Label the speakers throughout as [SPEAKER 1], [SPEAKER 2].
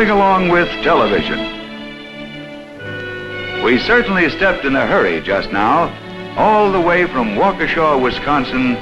[SPEAKER 1] moving along with television. We certainly stepped in a hurry just now, all the way from Waukesha, Wisconsin,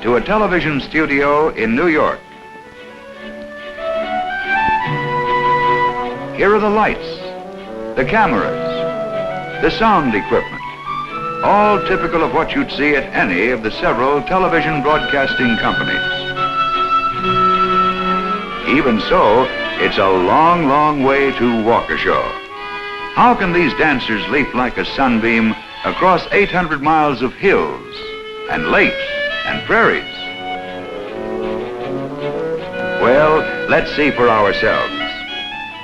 [SPEAKER 1] to a television studio in New York. Here are the lights, the cameras, the sound equipment, all typical of what you'd see at any of the several television broadcasting companies. Even so, it's a long, long way to Waukesha. How can these dancers leap like a sunbeam across 800 miles of hills and lakes and prairies? Well, let's see for ourselves.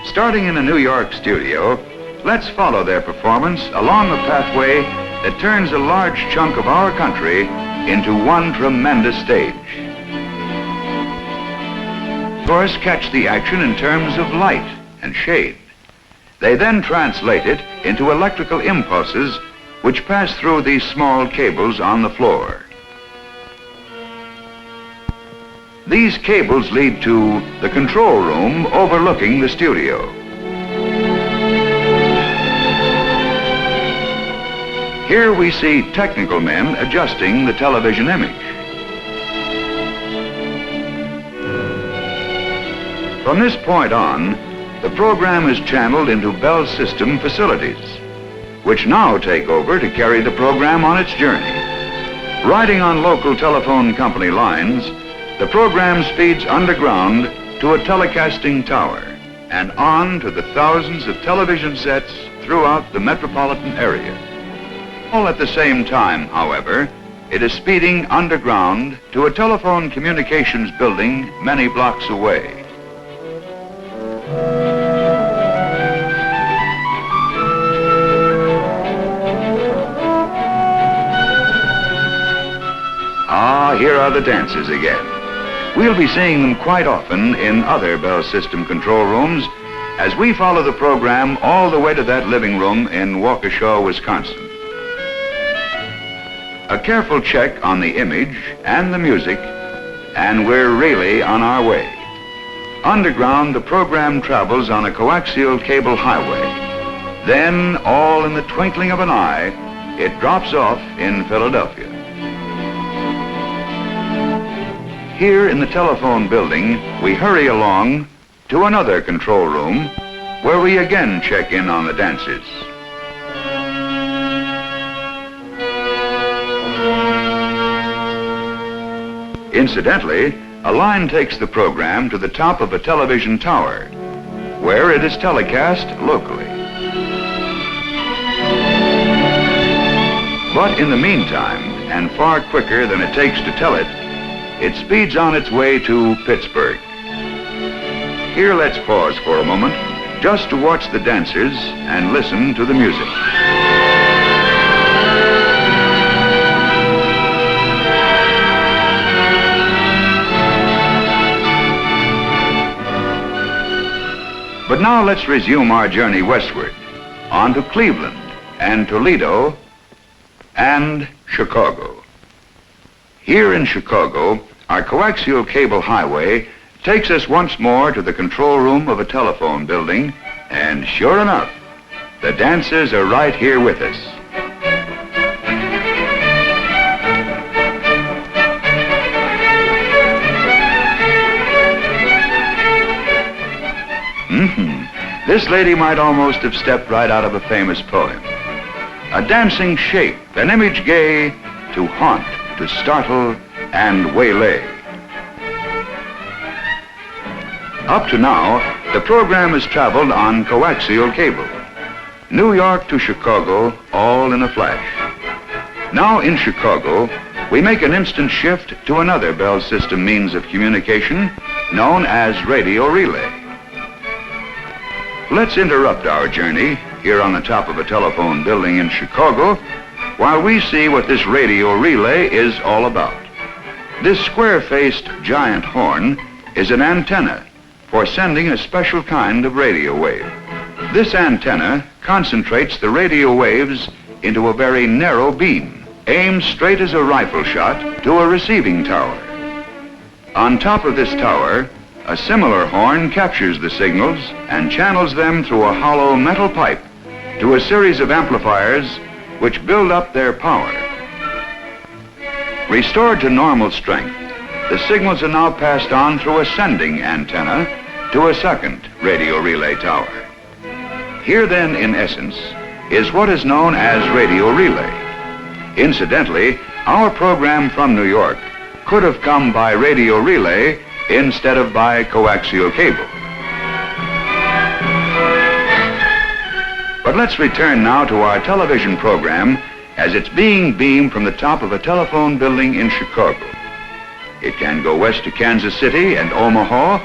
[SPEAKER 1] Starting in a New York studio, let's follow their performance along a pathway that turns a large chunk of our country into one tremendous stage. Of course, catch the action in terms of light and shade. They then translate it into electrical impulses which pass through these small cables on the floor. These cables lead to the control room overlooking the studio. Here we see technical men adjusting the television image. From this point on, the program is channeled into Bell System facilities, which now take over to carry the program on its journey. Riding on local telephone company lines, the program speeds underground to a telecasting tower and on to the thousands of television sets throughout the metropolitan area. All at the same time, however, it is speeding underground to a telephone communications building many blocks away. Ah, here are the dancers again. We'll be seeing them quite often in other Bell System control rooms as we follow the program all the way to that living room in Waukesha, Wisconsin. A careful check on the image and the music, and we're really on our way. Underground, the program travels on a coaxial cable highway. Then, all in the twinkling of an eye, it drops off in Philadelphia. Here in the telephone building, we hurry along to another control room where we again check in on the dancers. Incidentally, a line takes the program to the top of a television tower, where it is telecast locally. But in the meantime, and far quicker than it takes to tell it, it speeds on its way to Pittsburgh. Here, let's pause for a moment just to watch the dancers and listen to the music. But now let's resume our journey westward, on to Cleveland and Toledo and Chicago. Here in Chicago, our coaxial cable highway takes us once more to the control room of a telephone building, and sure enough, the dancers are right here with us. This lady might almost have stepped right out of a famous poem. A dancing shape, an image gay, to haunt, to startle, and waylay. Up to now, the program has traveled on coaxial cable. New York to Chicago, all in a flash. Now in Chicago, we make an instant shift to another Bell System means of communication known as radio relay. Let's interrupt our journey here on the top of a telephone building in Chicago while we see what this radio relay is all about. This square-faced giant horn is an antenna for sending a special kind of radio wave. This antenna concentrates the radio waves into a very narrow beam, aimed straight as a rifle shot to a receiving tower. On top of this tower, A similar horn captures the signals and channels them through a hollow metal pipe to a series of amplifiers which build up their power. Restored to normal strength, the signals are now passed on through a sending antenna to a second radio relay tower. Here then, in essence, is what is known as radio relay. Incidentally, our program from New York could have come by radio relay instead of by coaxial cable. But let's return now to our television program as it's being beamed from the top of a telephone building in Chicago. It can go west to Kansas City and Omaha,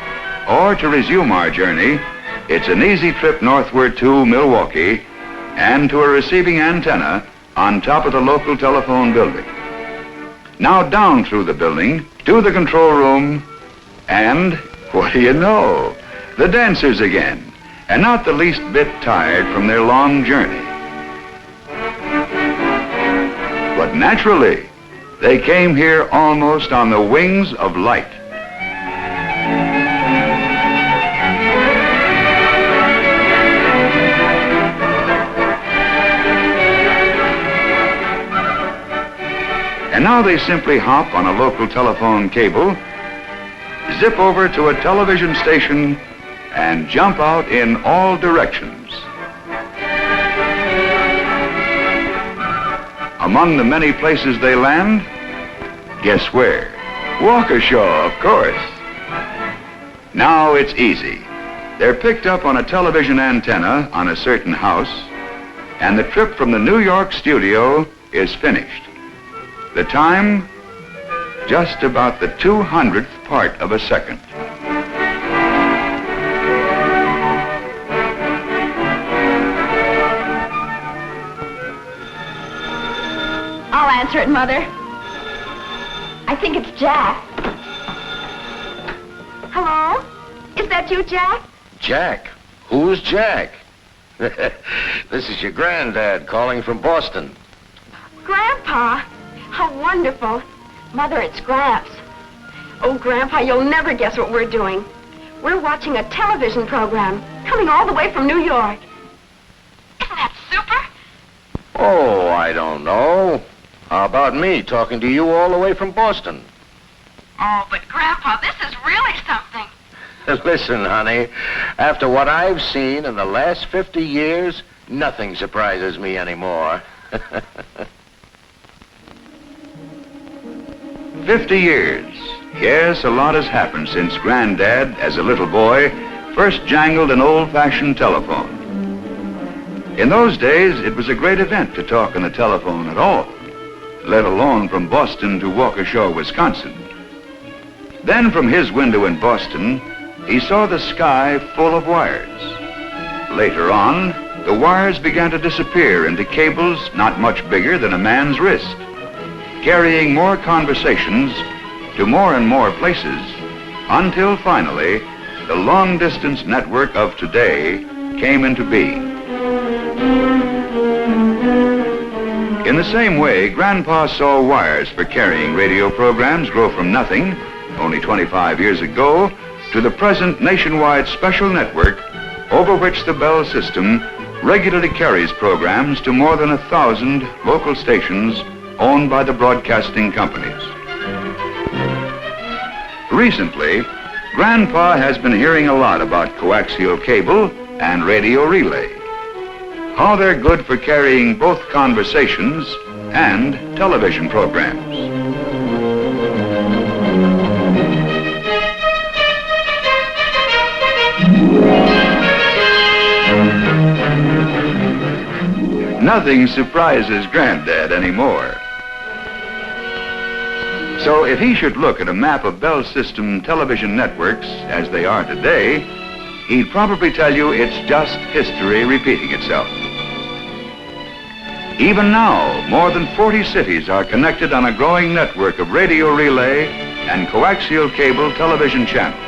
[SPEAKER 1] or to resume our journey, it's an easy trip northward to Milwaukee and to a receiving antenna on top of the local telephone building. Now down through the building to the control room, and what do you know? The dancers again, and not the least bit tired from their long journey. But naturally, they came here almost on the wings of light. And now they simply hop on a local telephone cable, zip over to a television station, and jump out in all directions. Among the many places they land, guess where? Waukesha, of course. Now it's easy. They're picked up on a television antenna on a certain house, and the trip from the New York studio is finished. The time, just about the 200th part of a second.
[SPEAKER 2] I'll answer it, Mother. I think it's Jack. Hello? Is that you, Jack?
[SPEAKER 3] Jack? Who's Jack? This is your granddad calling from Boston.
[SPEAKER 2] Grandpa? How wonderful. Mother, it's Gramps. Oh, Grandpa, you'll never guess what we're doing. We're watching a television program coming all the way from New York. Isn't that super?
[SPEAKER 3] Oh, I don't know. How about me talking to you all the way from Boston?
[SPEAKER 2] Oh, but Grandpa, this is really something.
[SPEAKER 3] Listen, honey, after what I've seen in the last 50 years, nothing surprises me anymore.
[SPEAKER 1] 50 years. Yes, a lot has happened since Granddad, as a little boy, first jangled an old-fashioned telephone. In those days, it was a great event to talk on the telephone at all, let alone from Boston to Waukesha, Wisconsin. Then from his window in Boston, he saw the sky full of wires. Later on, the wires began to disappear into cables not much bigger than a man's wrist, carrying more conversations to more and more places, until finally, the long-distance network of today came into being. In the same way, Grandpa saw wires for carrying radio programs grow from nothing, only 25 years ago, to the present nationwide special network over which the Bell system regularly carries programs to more than 1,000 local stations owned by the broadcasting companies. Recently, Grandpa has been hearing a lot about coaxial cable and radio relay, how they're good for carrying both conversations and television programs. Nothing surprises Granddad anymore. So if he should look at a map of Bell System television networks as they are today, he'd probably tell you it's just history repeating itself. Even now, more than 40 cities are connected on a growing network of radio relay and coaxial cable television channels,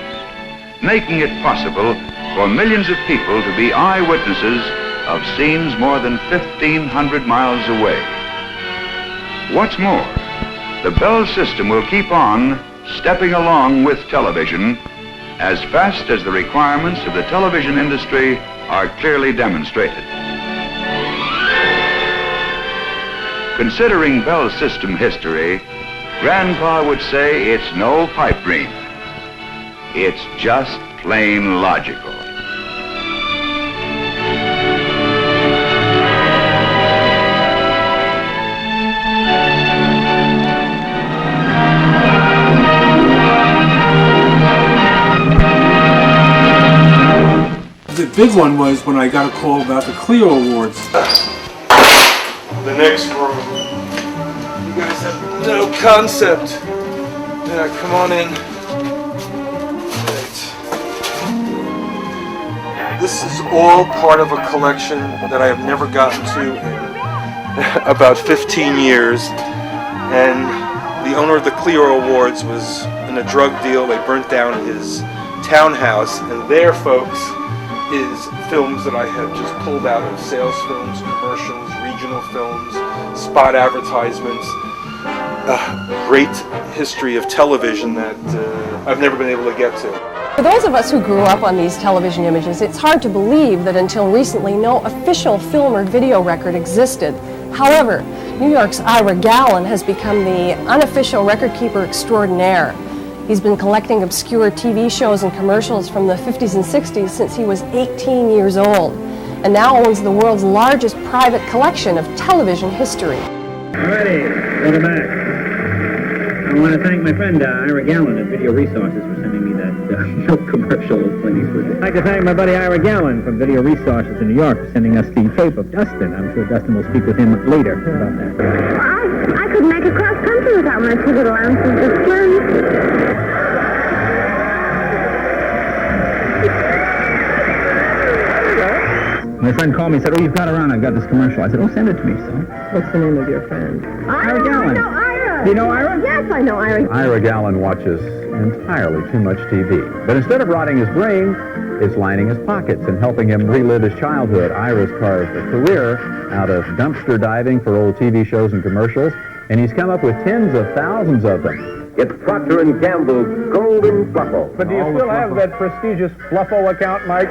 [SPEAKER 1] making it possible for millions of people to be eyewitnesses of scenes more than 1,500 miles away. What's more, the Bell system will keep on stepping along with television as fast as the requirements of the television industry are clearly demonstrated. Considering Bell System history, Grandpa would say it's no pipe dream. It's just plain logical.
[SPEAKER 4] The big one was when I got a call about the Clio Awards.
[SPEAKER 5] The next room. You guys have no concept. Yeah, come on in. Right. This is all part of a collection that I have never gotten to in about 15 years. And the owner of the Clio Awards was in a drug deal. They burnt down his townhouse, and there, folks, is films that I have just pulled out of sales films, commercials, regional films, spot advertisements. Great history of television that I've never been able to get to.
[SPEAKER 6] For those of us who grew up on these television images, it's hard to believe that until recently no official film or video record existed. However, New York's Ira Gallen has become the unofficial record keeper extraordinaire. He's been collecting obscure TV shows and commercials from the 50s and 60s since he was 18 years old, and now owns the world's largest private collection of television history.
[SPEAKER 7] Alrighty, welcome back. I want to thank my friend Ira Gallen at Video Resources for sending me that milk commercial of Clint Eastwood. I'd like to thank my buddy Ira Gallen from Video Resources in New York for sending us the tape of Dustin. I'm sure Dustin will speak with him later about that.
[SPEAKER 8] I could make it cross country without my 2 little ounces of skin.
[SPEAKER 7] My friend called me and said, "Oh, you've got her on. I've got this commercial." I said, "Oh, send it to me, son."
[SPEAKER 6] What's the name of your friend?
[SPEAKER 7] Ira Gallen.
[SPEAKER 8] I know Ira.
[SPEAKER 7] Do you know Ira?
[SPEAKER 8] Yes, I know Ira.
[SPEAKER 9] Ira Gallen watches entirely too much TV. But instead of rotting his brain, it's lining his pockets and helping him relive his childhood. Ira's carved a career out of dumpster diving for old TV shows and commercials, and he's come up with tens of thousands of them. It's Procter & Gamble's Golden Fluffo. But do you still have that prestigious Fluffo account, Mike?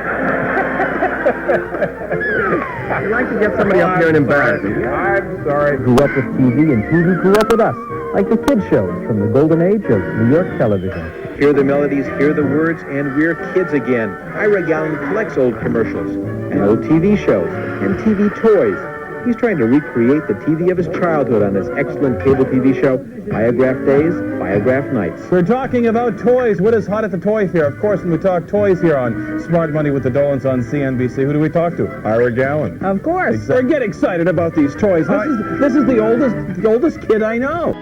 [SPEAKER 7] I'd like to get somebody up here and embarrass him.
[SPEAKER 9] I'm sorry.
[SPEAKER 7] Grew up with TV, and TV grew up with us, like the kid shows from the golden age of New York television.
[SPEAKER 10] Hear the melodies, hear the words, and we're kids again. Ira Gallen collects old commercials and old TV shows and TV toys. He's trying to recreate the TV of his childhood on his excellent cable TV show, Biograph Days, Biograph Nights.
[SPEAKER 9] We're talking about toys. What is hot at the toy fair? Of course, when we talk toys here on Smart Money with the Dolans on CNBC, who do we talk to? Ira Gallen.
[SPEAKER 7] Of course.
[SPEAKER 9] Exactly. Get excited about these toys. This is the oldest kid I know.